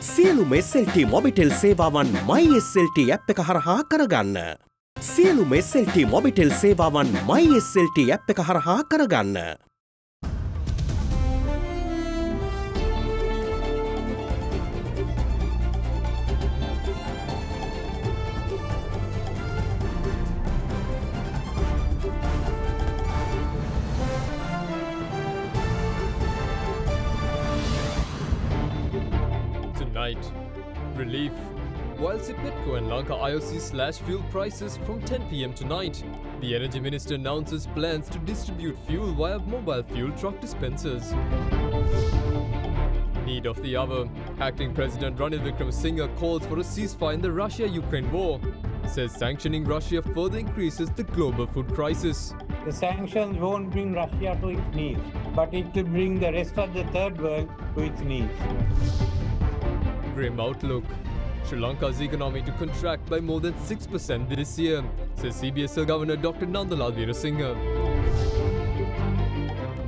සියලුම SLT Mobitel සේවාවන් MySLT app එක හරහා කරගන්න. සියලුම SLT මොබිටෙල් සේවාවන් MySLT ඇප් එක හරහා කරගන්න. Tonight, relief. While Petco and Lanka IOC slash fuel prices from 10 p.m. tonight, the Energy Minister announces plans to distribute fuel via mobile fuel truck dispensers. Need of the hour. Acting President Ranil Wickremesinghe calls for a ceasefire in the Russia-Ukraine war. Says sanctioning Russia further increases the global food crisis. The sanctions won't bring Russia to its knees, but it will bring the rest of the third world to its knees. Grim outlook. Sri Lanka's economy to contract by more than 6% this year, says CBSL Governor Dr. Nandalal Veerasinghe.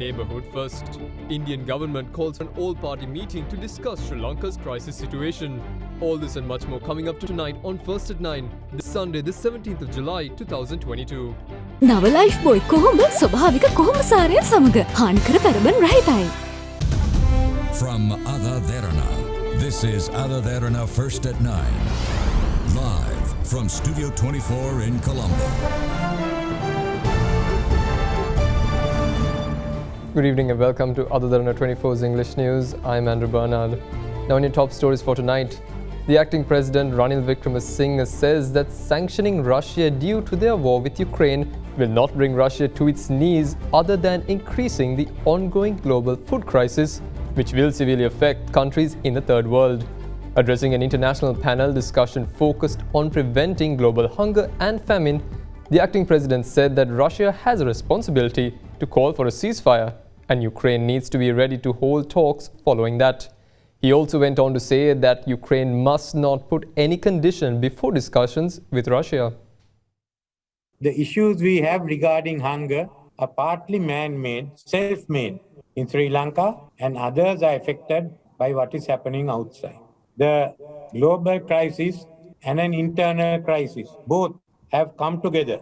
Neighbourhood first. Indian government calls for an all-party meeting to discuss Sri Lanka's crisis situation. All this and much more coming up tonight on First at 9, this Sunday, the 17th of July, 2022. නව life බොයි කොහොම ස්වභාවික කොහොම සාරය සමග හානිකර පැරබන් රහිතයි. From AdaDerana, this is AdaDerana First at 9. Live from Studio 24 in Colombo. Good evening and welcome to AdaDerana 24's English News. I'm Andrew Bernard. Now in your top stories for tonight, the acting president Ranil Wickremesinghe says that sanctioning Russia due to their war with Ukraine will not bring Russia to its knees other than increasing the ongoing global food crisis, which will severely affect countries in the third world. Addressing an international panel discussion focused on preventing global hunger and famine, the acting president said that Russia has a responsibility to call for a ceasefire and Ukraine needs to be ready to hold talks following that. He also went on to say that Ukraine must not put any condition before discussions with Russia. The issues we have regarding hunger are partly man-made, self-made in Sri Lanka, and others are affected by what is happening outside. The global crisis and an internal crisis both have come together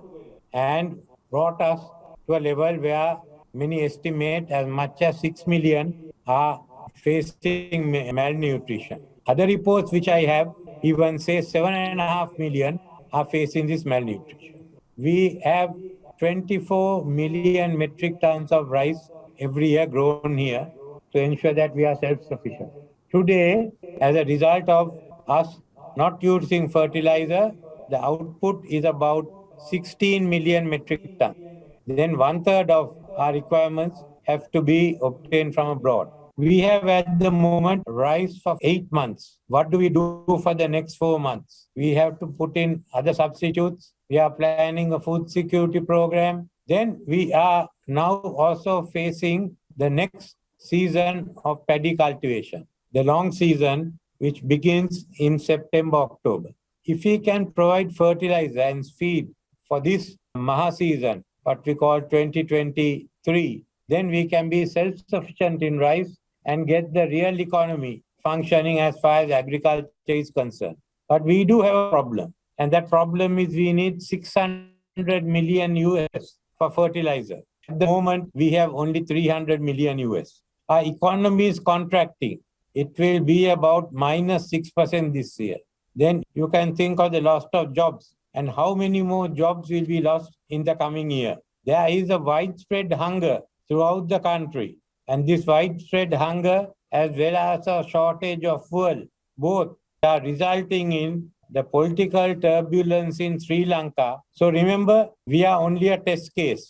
and brought us to a level where many estimate as much as 6 million are facing malnutrition. Other reports which I have even say 7.5 million are facing this malnutrition. We have 24 million metric tons of rice every year grown here to ensure that we are self-sufficient. Today, as a result of us not using fertilizer, the output is about 16 million metric tons. Then 1/3 of our requirements have to be obtained from abroad. We have at the moment rice for 8 months. What do we do for the next 4 months? We have to put in other substitutes. We are planning a food security program. Then we are now also facing the next season of paddy cultivation, the long season which begins in September, October. If we can provide fertilizer and feed for this Maha season, what we call 2023, then we can be self-sufficient in rice and get the real economy functioning as far as agriculture is concerned. But we do have a problem, and that problem is we need 600 million US for fertilizer. At the moment, we have only 300 million US. Our economy is contracting. It will be about minus 6% this year. Then you can think of the loss of jobs and how many more jobs will be lost in the coming year. There is a widespread hunger throughout the country. And this widespread hunger as well as a shortage of fuel, both are resulting in the political turbulence in Sri Lanka. So remember, we are only a test case.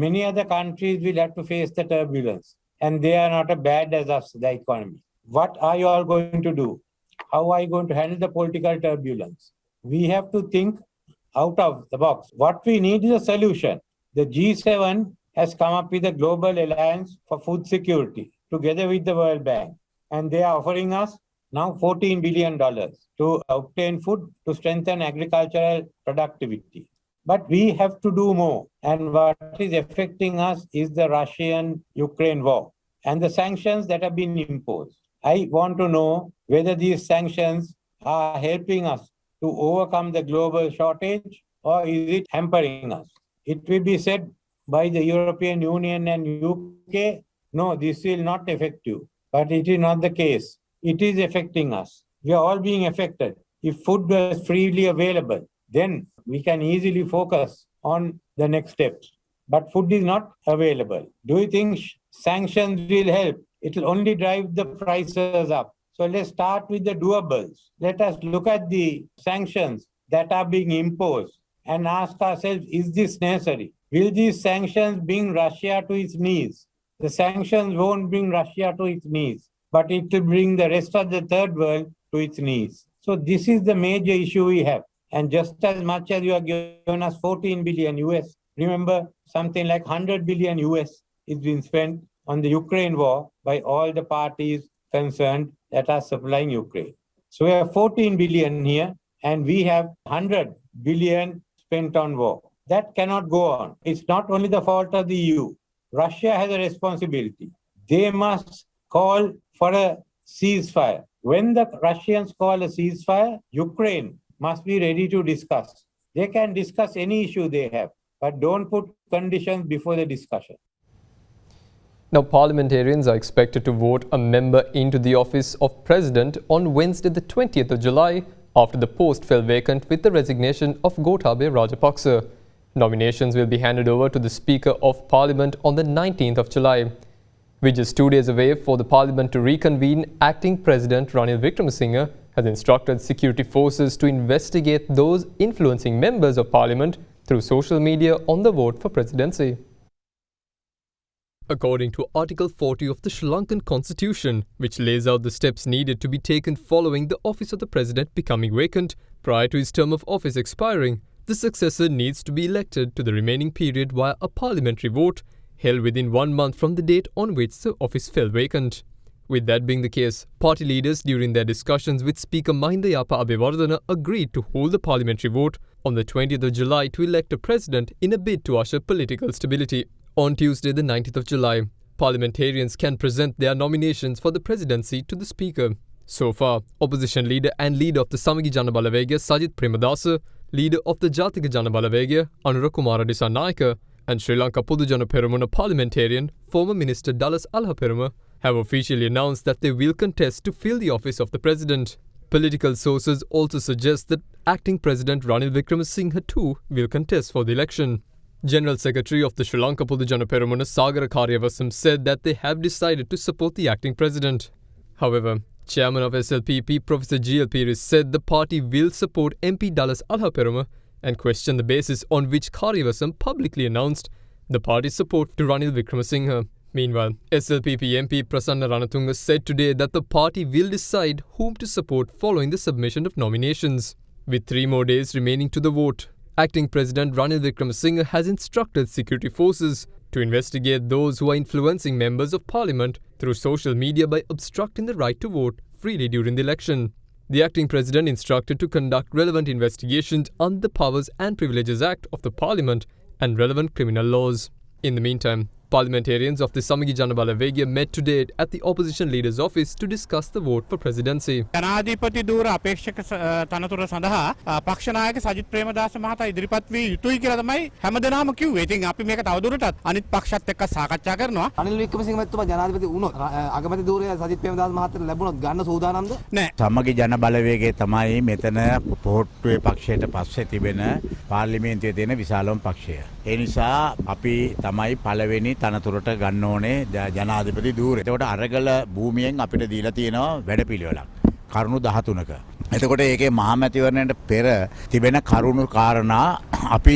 Many other countries will have to face the turbulence, and they are not as bad as us, the economy. What are you all going to do? How are you going to handle the political turbulence? We have to think out of the box. What we need is a solution. The G7 has come up with a global alliance for food security together with the World Bank. And they are offering us now $14 billion to obtain food to strengthen agricultural productivity. But we have to do more. And what is affecting us is the Russian-Ukraine war and the sanctions that have been imposed. I want to know whether these sanctions are helping us to overcome the global shortage or is it hampering us? It will be said by the European Union and UK, no, this will not affect you. But it is not the case. It is affecting us. We are all being affected. If food was freely available, then we can easily focus on the next steps. But food is not available. Do you think sanctions will help? It will only drive the prices up. So let's start with the doables. Let us look at the sanctions that are being imposed and ask ourselves, is this necessary? Will these sanctions bring Russia to its knees? The sanctions won't bring Russia to its knees, but it will bring the rest of the third world to its knees. So this is the major issue we have. And just as much as you are giving us 14 billion US, remember something like 100 billion US is being spent on the Ukraine war by all the parties concerned that are supplying Ukraine. So we have 14 billion here and we have 100 billion spent on war. That cannot go on. It's not only the fault of the EU. Russia has a responsibility. They must call for a ceasefire. When the Russians call a ceasefire, Ukraine must be ready to discuss. They can discuss any issue they have, but don't put conditions before the discussion. Now, parliamentarians are expected to vote a member into the office of president on Wednesday the 20th of July after the post fell vacant with the resignation of Gotabaya Rajapaksa. Nominations will be handed over to the Speaker of Parliament on the 19th of July. With just 2 days away for the Parliament to reconvene, Acting President Ranil Wickremesinghe has instructed security forces to investigate those influencing members of Parliament through social media on the vote for presidency. According to Article 40 of the Sri Lankan Constitution, which lays out the steps needed to be taken following the office of the President becoming vacant prior to his term of office expiring, the successor needs to be elected to the remaining period via a parliamentary vote held within 1 month from the date on which the office fell vacant. With that being the case, party leaders during their discussions with Speaker Mahinda Yapa Abewardana agreed to hold the parliamentary vote on the 20th of July to elect a president in a bid to usher political stability. On Tuesday, the 19th of July, parliamentarians can present their nominations for the presidency to the Speaker. So far, opposition leader and leader of the Samagi Jana Balawegaya Sajith Premadasa, leader of the Jatika Jana Balawegaya Anura Kumara Dissanayaka, and Sri Lanka Podujana Peramuna parliamentarian, former Minister Dallas Alhaperuma, have officially announced that they will contest to fill the office of the president. Political sources also suggest that acting President Ranil Wickremesinghe too will contest for the election. General Secretary of the Sri Lanka Podujana Peramuna Sagara Karyavasam said that they have decided to support the acting president. However, Chairman of SLPP Professor G.L. Pires said the party will support MP Dallas Alhaperuma and questioned the basis on which Karyavasam publicly announced the party's support to Ranil Wickremesinghe. Meanwhile, SLPP MP Prasanna Ranatunga said today that the party will decide whom to support following the submission of nominations. With 3 more days remaining to the vote, Acting President Ranil Wickremesinghe has instructed security forces to investigate those who are influencing members of parliament through social media by obstructing the right to vote freely during the election. The acting president instructed to conduct relevant investigations under the Powers and Privileges Act of the Parliament and relevant criminal laws. In the meantime, parliamentarians of the Samagi Jana Balawegaya met today at the opposition leader's office to discuss the vote for presidency. ජනාධිපති ධූර අපේක්ෂක තනතුර සඳහා පක්ෂ නායක සජිත් ප්‍රේමදාස මහතා ඉදිරිපත් වී යුතුයි කියලා තමයි හැමදෙනාම කිව්වේ. ඉතින් අපි මේක තවදුරටත් අනිත් පක්ෂත් එක්ක සාකච්ඡා කරනවා. රනිල් වික්‍රමසිංහ මහත්මයා ජනාධිපති වුණොත් අගමැති ධූරය සජිත් ප්‍රේමදාස මහතාට ලැබුණොත් ගන්න සූදානම්ද? නෑ. සමගි ජන බලවේගයේ තමයි මෙතන පොහොට්ටුවේ පක්ෂයට පස්සේ තිබෙන පාර්ලිමේන්තුවේ තියෙන විශාලම පක්ෂය. ඒ නිසා අපි තමයි පළවෙනි තනතුරට ගන්න ඕනේ ජනාධිපති ධූරය. එතකොට අරගල භූමියෙන් අපිට දීලා තියෙනවා වැඩපිළිවෙලක්. කරුණු 13ක. එතකොට ඒකේ මහමැතිවරණයට පෙර තිබෙන කරුණු කාරණා අපි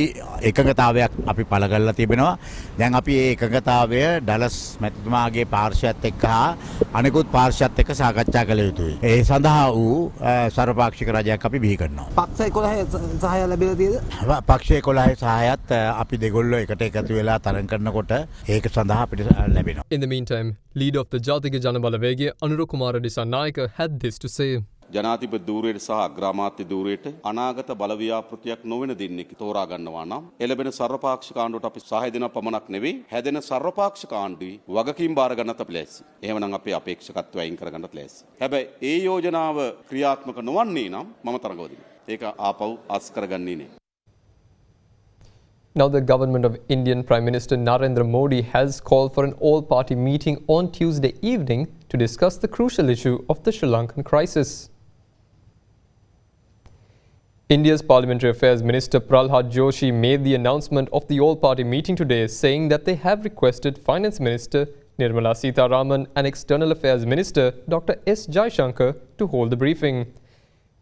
එකඟතාවයක් අපි පළ කරලා තිබෙනවා. දැන් අපි මේ එකඟතාවය ඩලස් මැතිතුමාගේ පාර්ශ්වයත් එක්ක හා අනිකුත් පාර්ශ්වයත් එක්ක සාකච්ඡා කළ යුතුයි. ඒ සඳහා වූ සර්වපාක්ෂික රජයක් අපි බිහි කරනවා. පක්ෂ 11 සහාය ලැබෙලා තියෙද? පක්ෂ 11 සහායත් අපි දෙගොල්ලෝ එකට එකතු වෙලා තරඟ කරනකොට ඒක සඳහා අපිට ලැබෙනවා. In the meantime, leader of the Jatika Jana Balawegaya Anura Kumara Dissanayaka had this to say. ජනාධිපති ධූරයට සහ අග්‍රාමාත්‍ය ධූරයට අනාගත බලව්‍යාපෘතියක් නොවන දින්නෙක තෝරා ගන්නවා නම් එළබෙන සර්වපාක්ෂික ආණ්ඩුවට අපි සහාය දෙන පමණක් නෙවෙයි හැදෙන සර්වපාක්ෂික ආණ්ඩුවේ වගකීම් බාර ගන්නත් අපි ලෑස්ති. එහෙමනම් අපි අපේක්ෂකත්වය අයින් කර ගන්නත් ලෑස්ති. හැබැයි ඒ යෝජනාව ක්‍රියාත්මක නොවන්නේ නම් මම තරඟවදිනවා. ඒක ආපහු අස් කරගන්නේ නෑ. Now, the government of Indian Prime Minister Narendra Modi has called for an all-party meeting on Tuesday evening to discuss the crucial issue of the Sri Lankan crisis. India's Parliamentary Affairs Minister Pralhad Joshi made the announcement of the all-party meeting today, saying that they have requested Finance Minister Nirmala Sitharaman and External Affairs Minister Dr. S. Jaishankar to hold the briefing.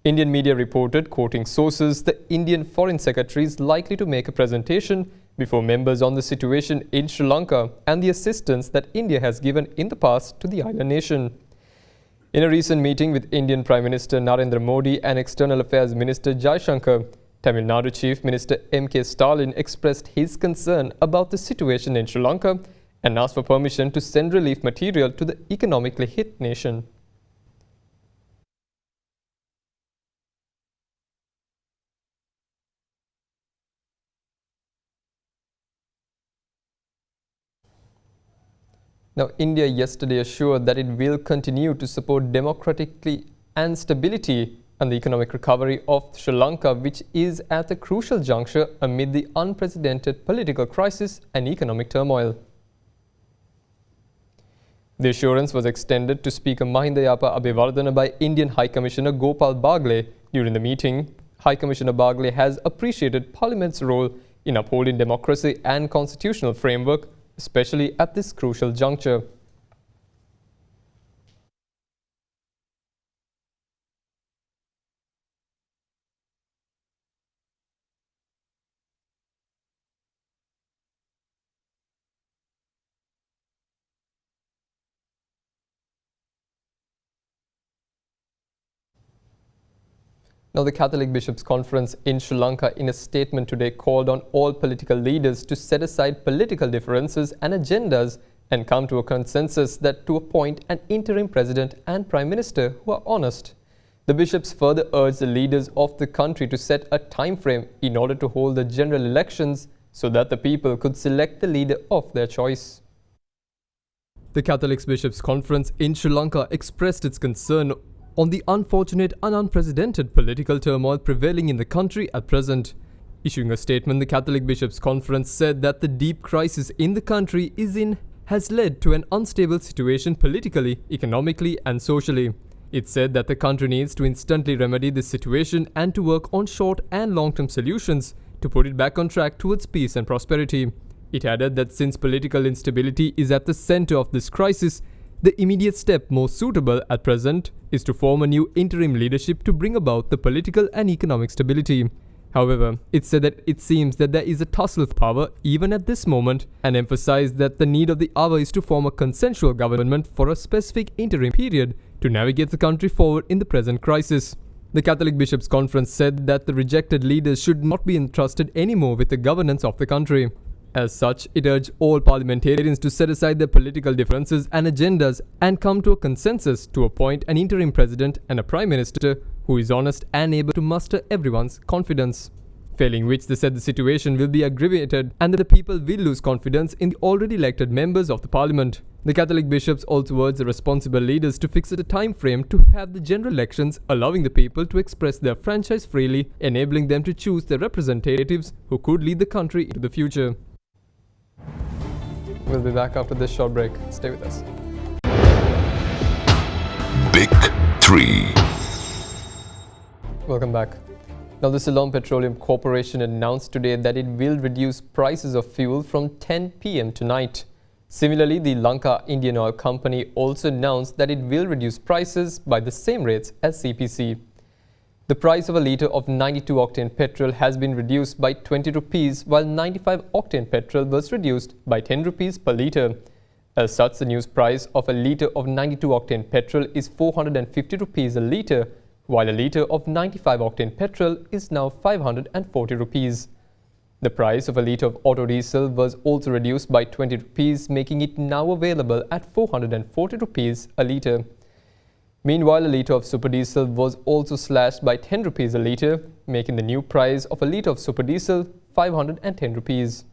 Indian media reported, quoting sources, the Indian Foreign Secretary is likely to make a presentation before members on the situation in Sri Lanka and the assistance that India has given in the past to the island nation. In a recent meeting with Indian Prime Minister Narendra Modi and External Affairs Minister Jaishankar, Tamil Nadu Chief Minister M.K. Stalin expressed his concern about the situation in Sri Lanka and asked for permission to send relief material to the economically hit nation. Now, India yesterday assured that it will continue to support democratically and stability and the economic recovery of Sri Lanka, which is at a crucial juncture amid the unprecedented political crisis and economic turmoil. The assurance was extended to Speaker Mahinda Yapa Abeyewardena by Indian High Commissioner Gopal Bagle. During the meeting, High Commissioner Bagle has appreciated Parliament's role in upholding democracy and constitutional framework, especially at this crucial juncture. Now, the Catholic Bishops' Conference in Sri Lanka in a statement today called on all political leaders to set aside political differences and agendas and come to a consensus that to appoint an interim president and prime minister who are honest. The bishops further urged the leaders of the country to set a time frame in order to hold the general elections so that the people could select the leader of their choice. The Catholic Bishops' Conference in Sri Lanka expressed its concern on the unfortunate and unprecedented political turmoil prevailing in the country at present. Issuing a statement, the Catholic Bishops' Conference said that the deep crisis in the country has led to an unstable situation politically, economically and socially. It said that the country needs to instantly remedy this situation and to work on short and long-term solutions to put it back on track towards peace and prosperity. It added that since political instability is at the center of this crisis, the immediate step most suitable at present is to form a new interim leadership to bring about the political and economic stability. However, it said that it seems that there is a tussle of power even at this moment and emphasized that the need of the hour is to form a consensual government for a specific interim period to navigate the country forward in the present crisis. The Catholic Bishops' Conference said that the rejected leaders should not be entrusted anymore with the governance of the country. As such, it urged all parliamentarians to set aside their political differences and agendas and come to a consensus to appoint an interim president and a prime minister who is honest and able to muster everyone's confidence. Failing which, they said the situation will be aggravated and that the people will lose confidence in the already elected members of the parliament. The Catholic bishops also urged the responsible leaders to fix a time frame to have the general elections, allowing the people to express their franchise freely, enabling them to choose their representatives who could lead the country into the future. We'll be back after this short break. Stay with us. Big 3. Welcome back. Now, the Ceylon Petroleum Corporation announced today that it will reduce prices of fuel from 10 p.m. tonight. Similarly, the Lanka Indian Oil Company also announced that it will reduce prices by the same rates as CPC. The price of a litre of 92-octane petrol has been reduced by 20 rupees, while 95-octane petrol was reduced by 10 rupees per litre. As such, the news price of a litre of 92-octane petrol is 450 rupees a litre, while a litre of 95-octane petrol is now 540 rupees. The price of a litre of auto diesel was also reduced by 20 rupees, making it now available at 440 rupees a litre. Meanwhile, a litre of super diesel was also slashed by 10 rupees a litre, making the new price of a litre of super diesel 510 rupees.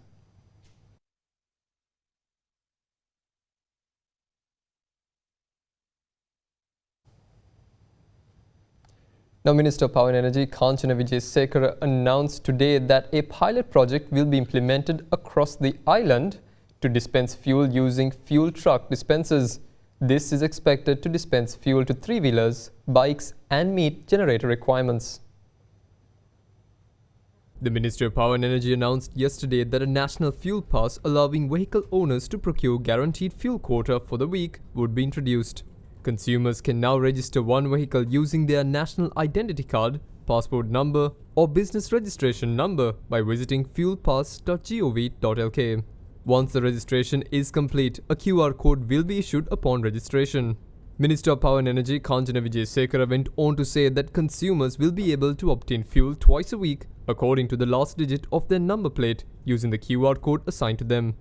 Now, Minister of Power and Energy Kanchana Wijesekara announced today that a pilot project will be implemented across the island to dispense fuel using fuel truck dispensers. This is expected to dispense fuel to three-wheelers, bikes and meet generator requirements. The Ministry of Power and Energy announced yesterday that a national fuel pass allowing vehicle owners to procure guaranteed fuel quota for the week would be introduced. Consumers can now register one vehicle using their national identity card, passport number or business registration number by visiting fuelpass.gov.lk. Once the registration is complete, a QR code will be issued upon registration. Minister of Power and Energy Kanchana Wijesekara went on to say that consumers will be able to obtain fuel twice a week according to the last digit of their number plate using the QR code assigned to them.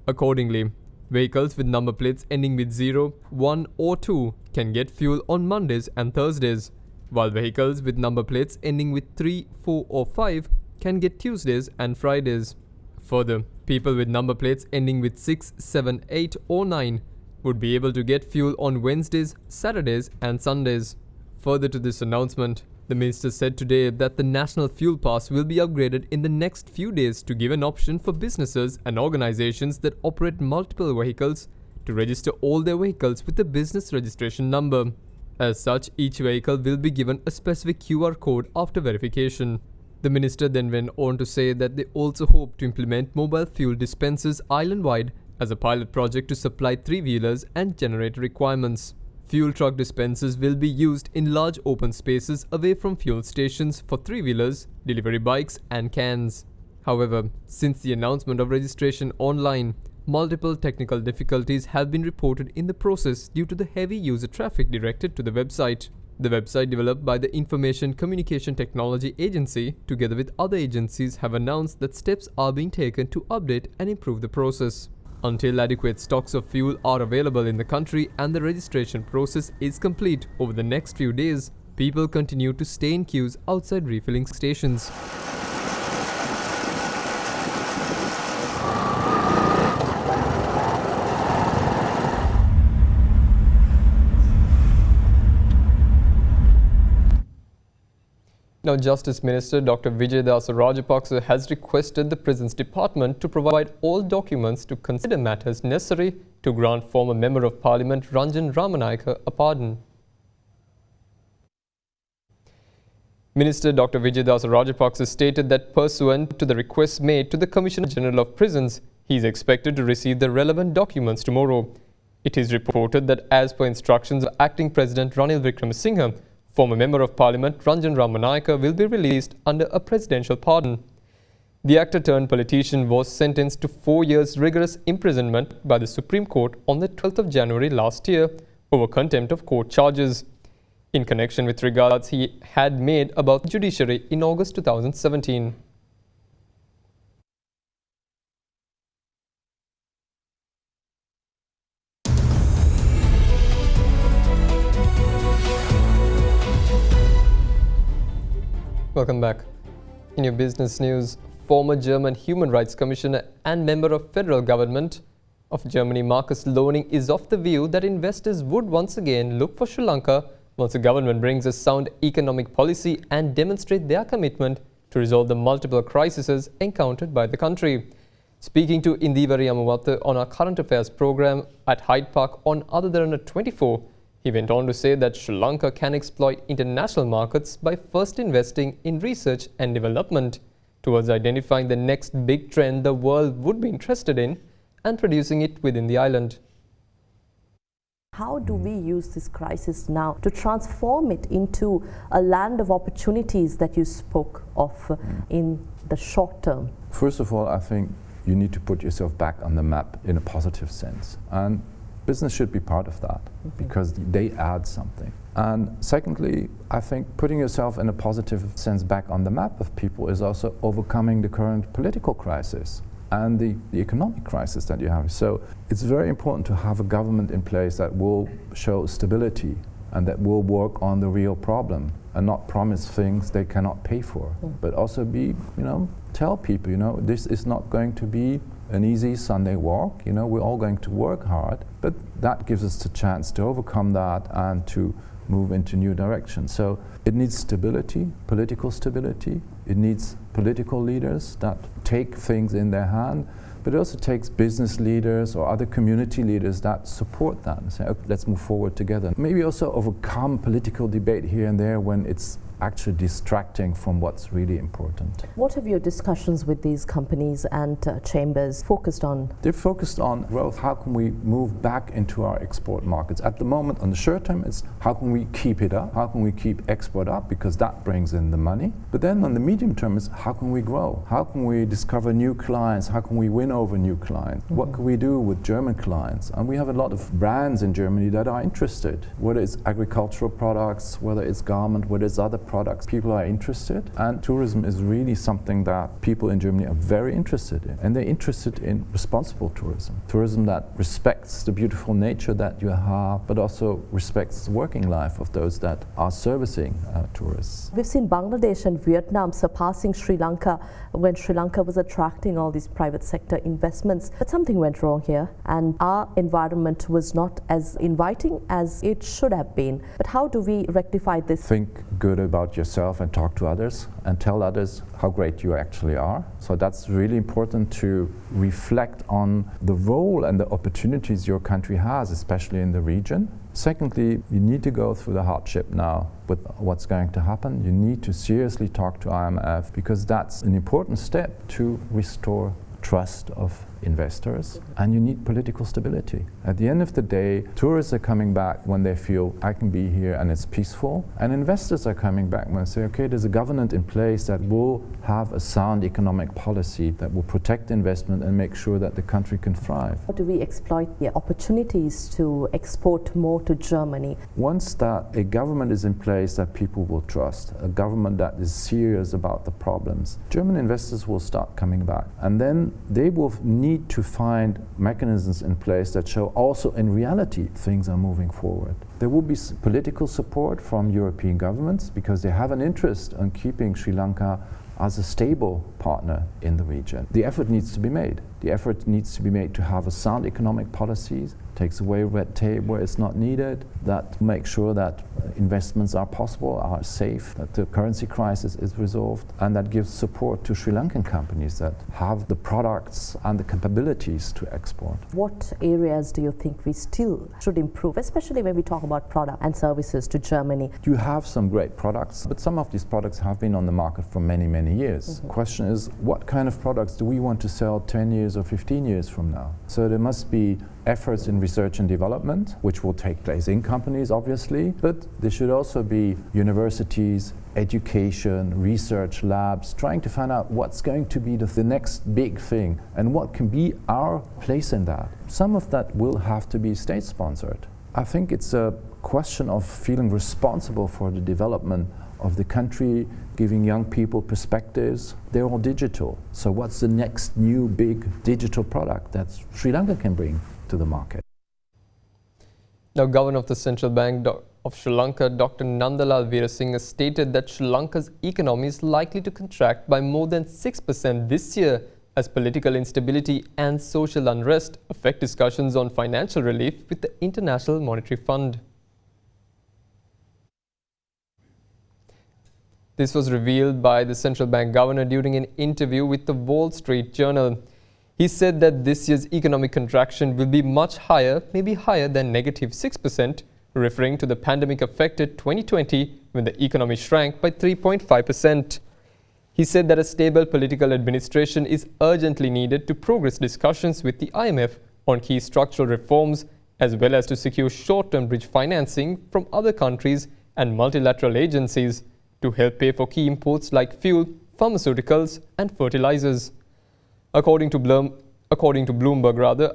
Accordingly, vehicles with number plates ending with 0, 1 or 2 can get fuel on Mondays and Thursdays, while vehicles with number plates ending with 3, 4 or 5 can get Tuesdays and Fridays. Further, people with number plates ending with 6, 7, 8 or 9 would be able to get fuel on Wednesdays, Saturdays and Sundays. Further to this announcement, the minister said today that the National Fuel Pass will be upgraded in the next few days to give an option for businesses and organizations that operate multiple vehicles to register all their vehicles with a business registration number. As such, each vehicle will be given a specific QR code after verification. The minister then went on to say that they also hope to implement mobile fuel dispensers island-wide as a pilot project to supply three-wheelers and generator requirements. Fuel truck dispensers will be used in large open spaces away from fuel stations for three-wheelers, delivery bikes and cans. However, since the announcement of registration online, multiple technical difficulties have been reported in the process due to the heavy user traffic directed to the website. The website, developed by the Information Communication Technology Agency together with other agencies, have announced that steps are being taken to update and improve the process. Until adequate stocks of fuel are available in the country and the registration process is complete over the next few days, people continue to stay in queues outside refilling stations. Now, Justice Minister Dr. Vijaydas Rajapaksa has requested the Prisons Department to provide all documents to consider matters necessary to grant former Member of Parliament Ranjan Ramanayake a pardon. Minister Dr. Vijaydas Rajapaksa stated that pursuant to the request made to the Commissioner General of Prisons, he is expected to receive the relevant documents tomorrow. It is reported that as per instructions of Acting President Ranil Wickremesinghe, former Member of Parliament Ranjan Ramanayake will be released under a presidential pardon. The actor-turned-politician was sentenced to 4 years rigorous imprisonment by the Supreme Court on the 12th of January last year over contempt of court charges, in connection with regards he had made about the judiciary in August 2017. Welcome back. In your business news, former German Human Rights Commissioner and member of federal government of Germany Markus Loning is of the view that investors would once again look for Sri Lanka once the government brings a sound economic policy and demonstrate their commitment to resolve the multiple crises encountered by the country. Speaking to Indivari Amawatha on our current affairs program at Hyde Park on AdaDerana 24, he went on to say that Sri Lanka can exploit international markets by first investing in research and development towards identifying the next big trend the world would be interested in and producing it within the island. How do we use this crisis now to transform it into a land of opportunities that you spoke of in the short term? First of all, I think you need to put yourself back on the map in a positive sense. And business should be part of that because they add something. And secondly, I think putting yourself in a positive sense back on the map of people is also overcoming the current political crisis and the economic crisis that you have. So it's very important to have a government in place that will show stability and that will work on the real problem and not promise things they cannot pay for, but also be, tell people, this is not going to be an easy Sunday walk, we're all going to work hard, but that gives us the chance to overcome that and to move into new directions. So it needs stability, political stability. It needs political leaders that take things in their hand, but it also takes business leaders or other community leaders that support that and say, okay, let's move forward together. Maybe also overcome political debate here and there when it's actually distracting from what's really important. What have your discussions with these companies and chambers focused on? They're focused on growth. How can we move back into our export markets? At the moment, on the short term, it's how can we keep it up? How can we keep export up? Because that brings in the money. But then on the medium term, it's how can we grow? How can we discover new clients? How can we win over new clients? What can we do with German clients? And we have a lot of brands in Germany that are interested, whether it's agricultural products, whether it's garment, whether it's other products. People are interested, and tourism is really something that people in Germany are very interested in. And they're interested in responsible tourism. Tourism that respects the beautiful nature that you have, but also respects the working life of those that are servicing tourists. We've seen Bangladesh and Vietnam surpassing Sri Lanka when Sri Lanka was attracting all these private sector investments. But something went wrong here, and our environment was not as inviting as it should have been. But how do we rectify this? Think good about yourself and talk to others and tell others how great you actually are. So that's really important to reflect on the role and the opportunities your country has, especially in the region. Secondly, you need to go through the hardship now with what's going to happen. You need to seriously talk to IMF because that's an important step to restore trust of investors, and you need political stability. At the end of the day, tourists are coming back when they feel I can be here and it's peaceful, and investors are coming back when they say, okay, there's a government in place that will have a sound economic policy that will protect investment and make sure that the country can thrive. How do we exploit the opportunities to export more to Germany? Once that a government is in place that people will trust, a government that is serious about the problems, German investors will start coming back, and then they will need to find mechanisms in place that show also in reality things are moving forward. There will be political support from European governments because they have an interest in keeping Sri Lanka as a stable partner in the region. The effort needs to be made. The effort needs to be made to have a sound economic policies, takes away red tape where it's not needed, that makes sure that investments are possible, are safe, that the currency crisis is resolved, and that gives support to Sri Lankan companies that have the products and the capabilities to export. What areas do you think we still should improve, especially when we talk about product and services to Germany? You have some great products, but some of these products have been on the market for many, many years. The question is, what kind of products do we want to sell 10 years or 15 years from now? So there must be efforts in research and development, which will take place in companies, obviously, but there should also be universities, education, research labs, trying to find out what's going to be the next big thing and what can be our place in that. Some of that will have to be state-sponsored. I think it's a question of feeling responsible for the development of the country, giving young people perspectives. They're all digital. So what's the next new big digital product that Sri Lanka can bring to the market? Now, Governor of the Central Bank of Sri Lanka, Dr. Nandalal Veerasinghe, stated that Sri Lanka's economy is likely to contract by more than 6% this year as political instability and social unrest affect discussions on financial relief with the International Monetary Fund. This was revealed by the central bank governor during an interview with the Wall Street Journal. He said that this year's economic contraction will be much higher, maybe higher than negative 6%, referring to the pandemic-affected 2020 when the economy shrank by 3.5%. He said that a stable political administration is urgently needed to progress discussions with the IMF on key structural reforms, as well as to secure short-term bridge financing from other countries and multilateral agencies to help pay for key imports like fuel, pharmaceuticals and fertilizers. According to Bloomberg,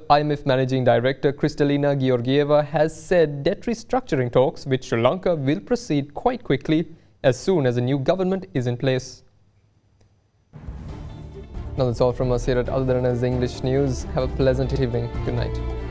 IMF Managing Director Kristalina Georgieva has said debt restructuring talks with Sri Lanka will proceed quite quickly as soon as a new government is in place. Now that's all from us here at AdaDerana's English News. Have a pleasant evening. Good night.